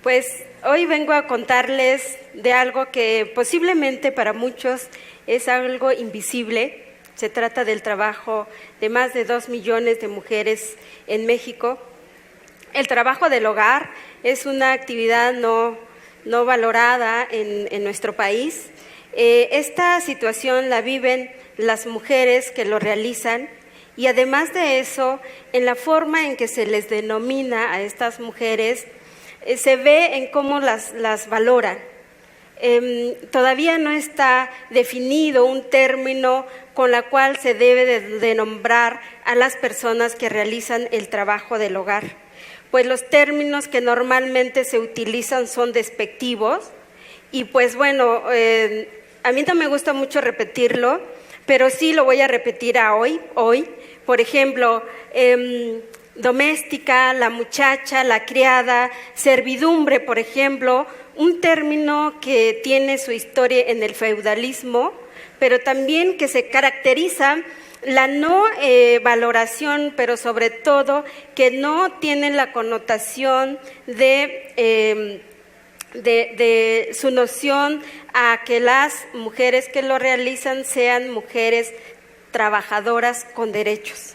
Pues hoy vengo a contarles de algo que posiblemente para muchos es algo invisible. Se trata del trabajo de más de 2 millones de mujeres en México. El trabajo del hogar es una actividad no valorada en nuestro país. Esta situación la viven las mujeres que lo realizan y además de eso, en la forma en que se les denomina a estas mujeres, se ve en cómo las valoran. Todavía no está definido un término con la cual se debe de nombrar a las personas que realizan el trabajo del hogar, pues los términos que normalmente se utilizan son despectivos y pues bueno, a mí no me gusta mucho repetirlo, pero sí lo voy a repetir hoy. Por ejemplo, doméstica, la muchacha, la criada, servidumbre, por ejemplo, un término que tiene su historia en el feudalismo, pero también que se caracteriza la no valoración, pero sobre todo que no tiene la connotación de su noción a que las mujeres que lo realizan sean mujeres trabajadoras con derechos.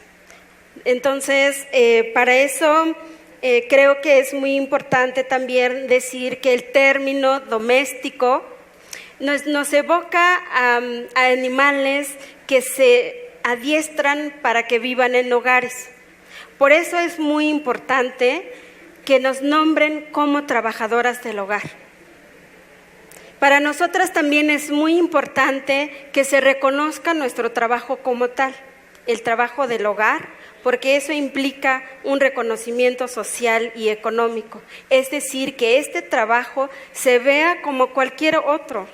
Entonces, para eso creo que es muy importante también decir que el término doméstico nos evoca a animales que se adiestran para que vivan en hogares. Por eso es muy importante que nos nombren como trabajadoras del hogar. Para nosotras también es muy importante que se reconozca nuestro trabajo como tal, el trabajo del hogar, porque eso implica un reconocimiento social y económico. Es decir, que este trabajo se vea como cualquier otro.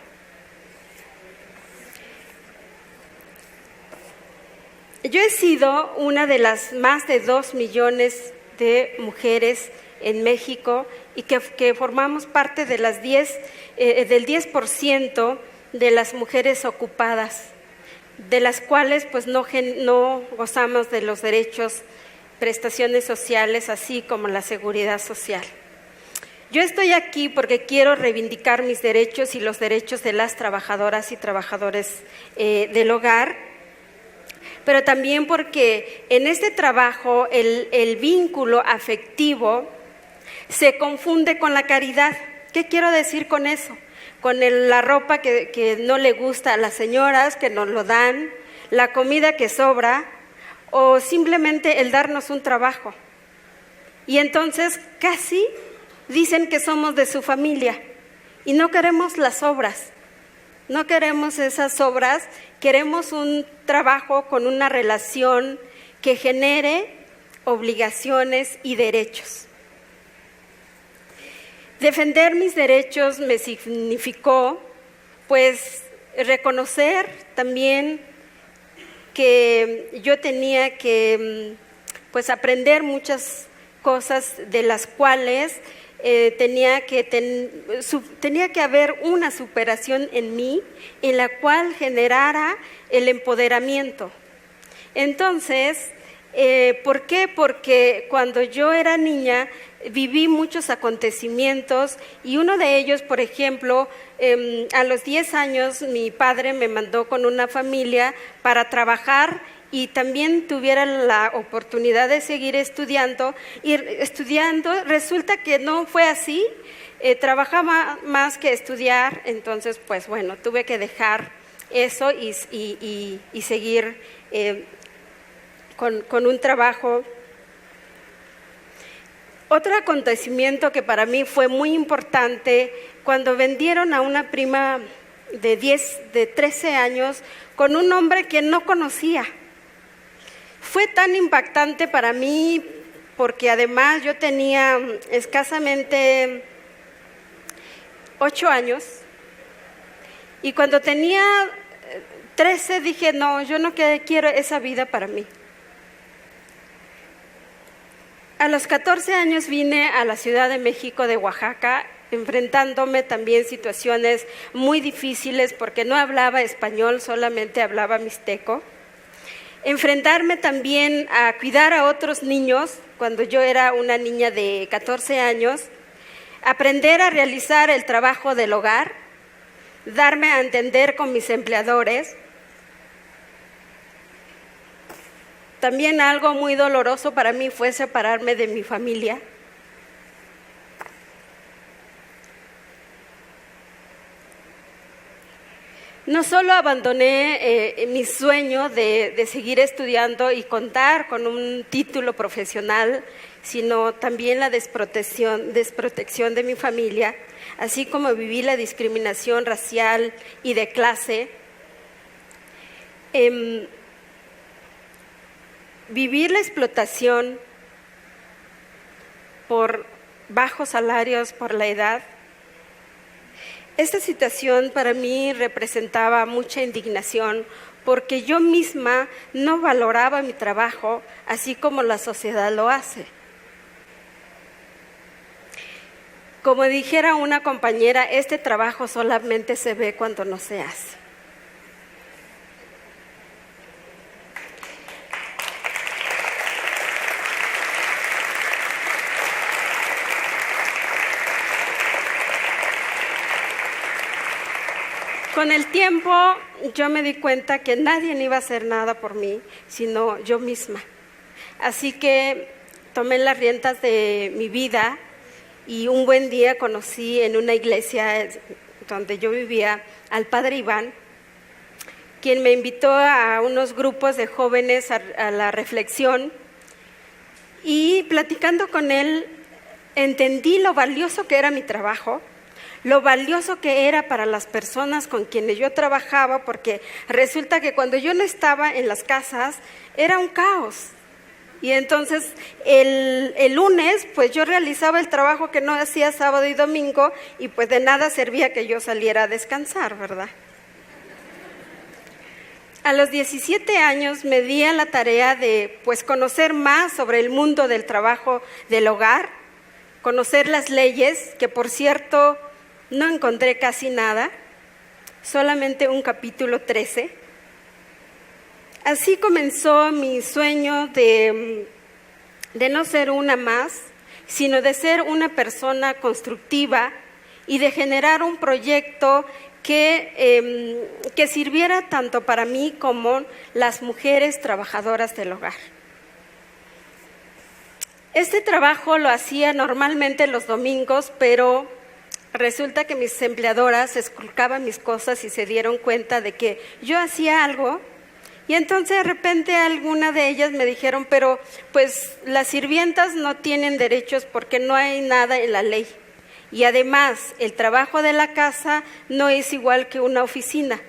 Yo he sido una de las más de 2 millones de mujeres en México y que formamos parte de del 10% de las mujeres ocupadas, de las cuales pues no gozamos de los derechos, prestaciones sociales, así como la seguridad social. Yo estoy aquí porque quiero reivindicar mis derechos y los derechos de las trabajadoras y trabajadores del hogar, pero también porque en este trabajo el vínculo afectivo se confunde con la caridad. ¿Qué quiero decir con eso? Con la ropa que no le gusta a las señoras, que nos lo dan, la comida que sobra, o simplemente el darnos un trabajo. Y entonces casi dicen que somos de su familia y no queremos las obras, no queremos esas obras, queremos un trabajo con una relación que genere obligaciones y derechos. Defender mis derechos me significó, pues, reconocer también que yo tenía que, pues, aprender muchas cosas de las cuales tenía que haber una superación en mí, en la cual generara el empoderamiento. Entonces, ¿por qué? Porque cuando yo era niña viví muchos acontecimientos y uno de ellos, por ejemplo, a los 10 años mi padre me mandó con una familia para trabajar y también tuviera la oportunidad de seguir estudiando. Y resulta que no fue así, trabajaba más que estudiar, entonces pues bueno, tuve que dejar eso y seguir con un trabajo. Otro acontecimiento que para mí fue muy importante, cuando vendieron a una prima de 13 años con un hombre que no conocía. Fue tan impactante para mí porque además yo tenía escasamente 8 años y cuando tenía 13 dije, no, yo no quiero esa vida para mí. A los 14 años vine a la Ciudad de México de Oaxaca, enfrentándome también situaciones muy difíciles porque no hablaba español, solamente hablaba mixteco. Enfrentarme también a cuidar a otros niños, cuando yo era una niña de 14 años, aprender a realizar el trabajo del hogar, darme a entender con mis empleadores. También algo muy doloroso para mí fue separarme de mi familia. No solo abandoné mi sueño de seguir estudiando y contar con un título profesional, sino también la desprotección de mi familia, así como viví la discriminación racial y de clase. Vivir la explotación por bajos salarios, por la edad. Esta situación para mí representaba mucha indignación porque yo misma no valoraba mi trabajo así como la sociedad lo hace. Como dijera una compañera, este trabajo solamente se ve cuando no se hace. Con el tiempo yo me di cuenta que nadie iba a hacer nada por mí, sino yo misma. Así que tomé las riendas de mi vida y un buen día conocí en una iglesia donde yo vivía al padre Iván, quien me invitó a unos grupos de jóvenes a la reflexión, y platicando con él entendí lo valioso que era mi trabajo, lo valioso que era para las personas con quienes yo trabajaba, porque resulta que cuando yo no estaba en las casas era un caos. Y entonces el lunes pues yo realizaba el trabajo que no hacía sábado y domingo, y pues de nada servía que yo saliera a descansar, ¿verdad? A los 17 años me di a la tarea de pues conocer más sobre el mundo del trabajo del hogar, conocer las leyes, que por cierto no encontré casi nada, solamente un capítulo 13. Así comenzó mi sueño de no ser una más, sino de ser una persona constructiva y de generar un proyecto que sirviera tanto para mí como las mujeres trabajadoras del hogar. Este trabajo lo hacía normalmente los domingos, pero resulta que mis empleadoras esculcaban mis cosas y se dieron cuenta de que yo hacía algo, y entonces de repente alguna de ellas me dijeron, pero pues las sirvientas no tienen derechos porque no hay nada en la ley, y además el trabajo de la casa no es igual que una oficina.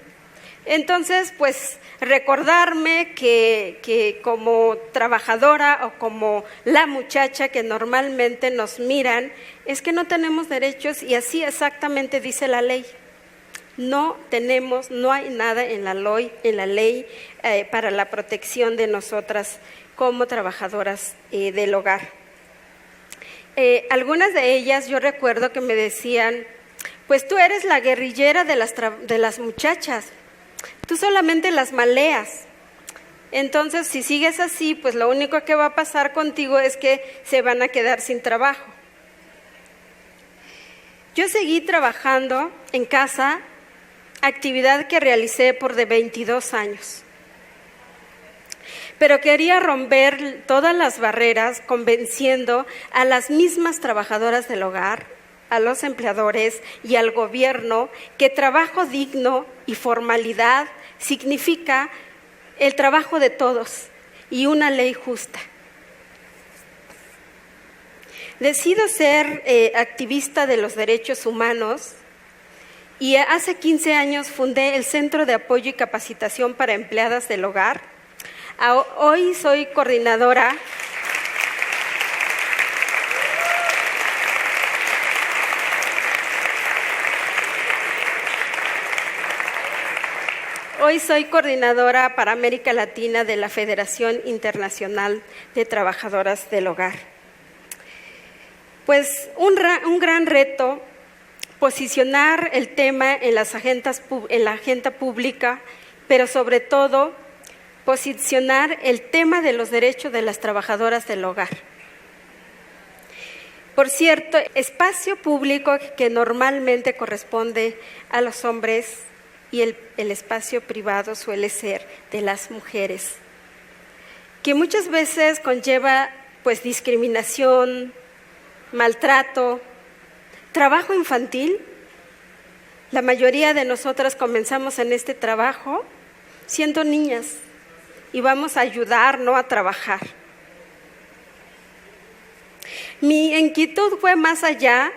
Entonces pues recordarme que como trabajadora o como la muchacha que normalmente nos miran, es que no tenemos derechos, y así exactamente dice la ley. No hay nada en la ley para la protección de nosotras como trabajadoras del hogar. Algunas de ellas yo recuerdo que me decían, pues tú eres la guerrillera de las muchachas, tú solamente las maleas. Entonces, si sigues así, pues lo único que va a pasar contigo es que se van a quedar sin trabajo. Yo seguí trabajando en casa, actividad que realicé por de 22 años. Pero quería romper todas las barreras convenciendo a las mismas trabajadoras del hogar, a los empleadores y al gobierno que trabajo digno y formalidad significa el trabajo de todos y una ley justa. Decido ser activista de los derechos humanos, y hace 15 años fundé el Centro de Apoyo y Capacitación para Empleadas del Hogar. Hoy soy coordinadora para América Latina de la Federación Internacional de Trabajadoras del Hogar. Pues un gran reto, posicionar el tema en la agenda pública, pero sobre todo posicionar el tema de los derechos de las trabajadoras del hogar. Por cierto, espacio público que normalmente corresponde a los hombres y el espacio privado suele ser de las mujeres, que muchas veces conlleva pues discriminación, maltrato, trabajo infantil. La mayoría de nosotras comenzamos en este trabajo siendo niñas y vamos a ayudar, no a trabajar. Mi inquietud fue más allá,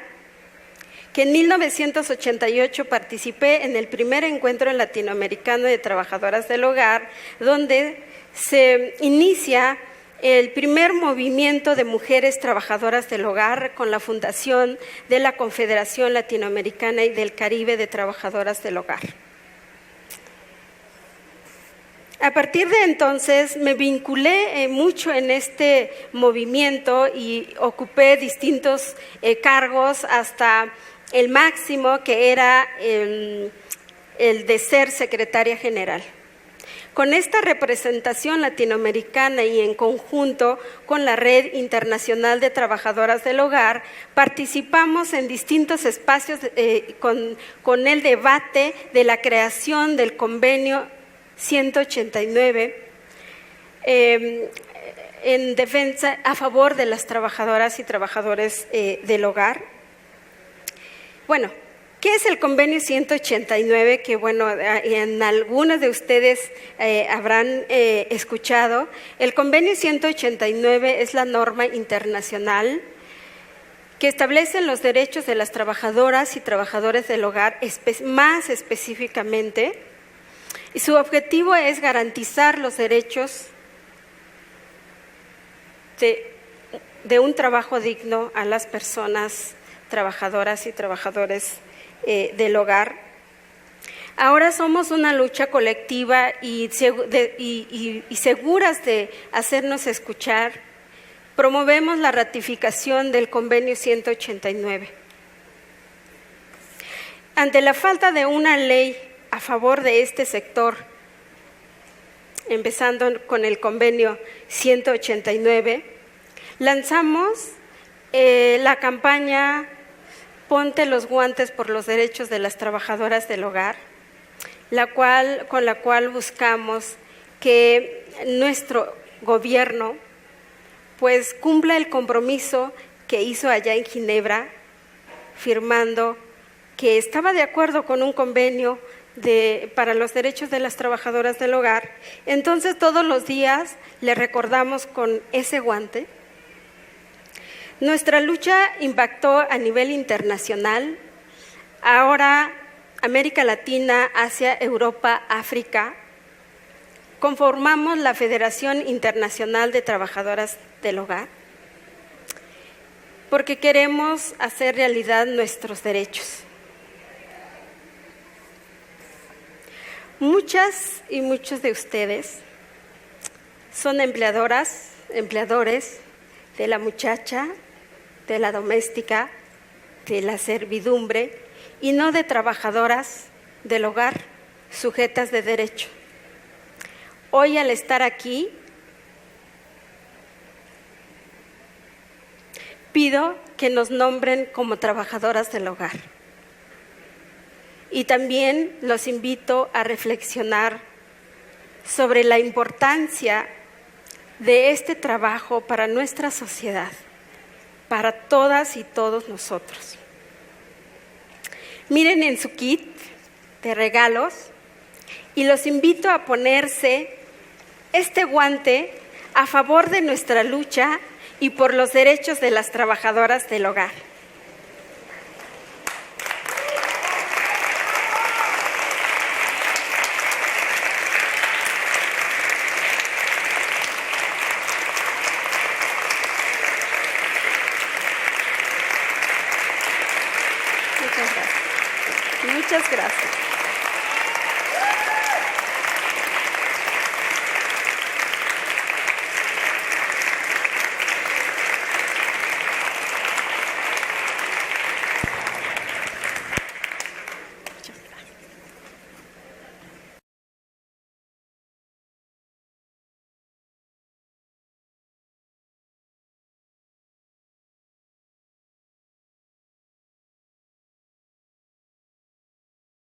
que en 1988 participé en el primer encuentro latinoamericano de trabajadoras del hogar, donde se inicia el primer movimiento de mujeres trabajadoras del hogar con la fundación de la Confederación Latinoamericana y del Caribe de Trabajadoras del Hogar. A partir de entonces me vinculé mucho en este movimiento y ocupé distintos cargos hasta el máximo, que era el de ser secretaria general. Con esta representación latinoamericana y en conjunto con la Red Internacional de Trabajadoras del Hogar, participamos en distintos espacios con el debate de la creación del convenio 189 en defensa a favor de las trabajadoras y trabajadores del hogar. Bueno, ¿qué es el convenio 189? Que bueno, en algunos de ustedes habrán escuchado. El convenio 189 es la norma internacional que establece los derechos de las trabajadoras y trabajadores del hogar más específicamente, y su objetivo es garantizar los derechos de un trabajo digno a las personas trabajadoras y trabajadores del hogar. Ahora somos una lucha colectiva y seguras de hacernos escuchar. Promovemos la ratificación del convenio 189. Ante la falta de una ley a favor de este sector, empezando con el convenio 189, lanzamos la campaña Ponte los guantes por los derechos de las trabajadoras del hogar, con la cual buscamos que nuestro gobierno pues cumpla el compromiso que hizo allá en Ginebra, firmando que estaba de acuerdo con un convenio para los derechos de las trabajadoras del hogar. Entonces todos los días le recordamos con ese guante. Nuestra lucha impactó a nivel internacional. Ahora América Latina, Asia, Europa, África, conformamos la Federación Internacional de Trabajadoras del Hogar porque queremos hacer realidad nuestros derechos. Muchas y muchos de ustedes son empleadoras, empleadores de la muchacha, de la doméstica, de la servidumbre y no de trabajadoras del hogar sujetas de derecho. Hoy, al estar aquí, pido que nos nombren como trabajadoras del hogar. Y también los invito a reflexionar sobre la importancia de este trabajo para nuestra sociedad, para todas y todos nosotros. Miren en su kit de regalos y los invito a ponerse este guante a favor de nuestra lucha y por los derechos de las trabajadoras del hogar. Muchas gracias.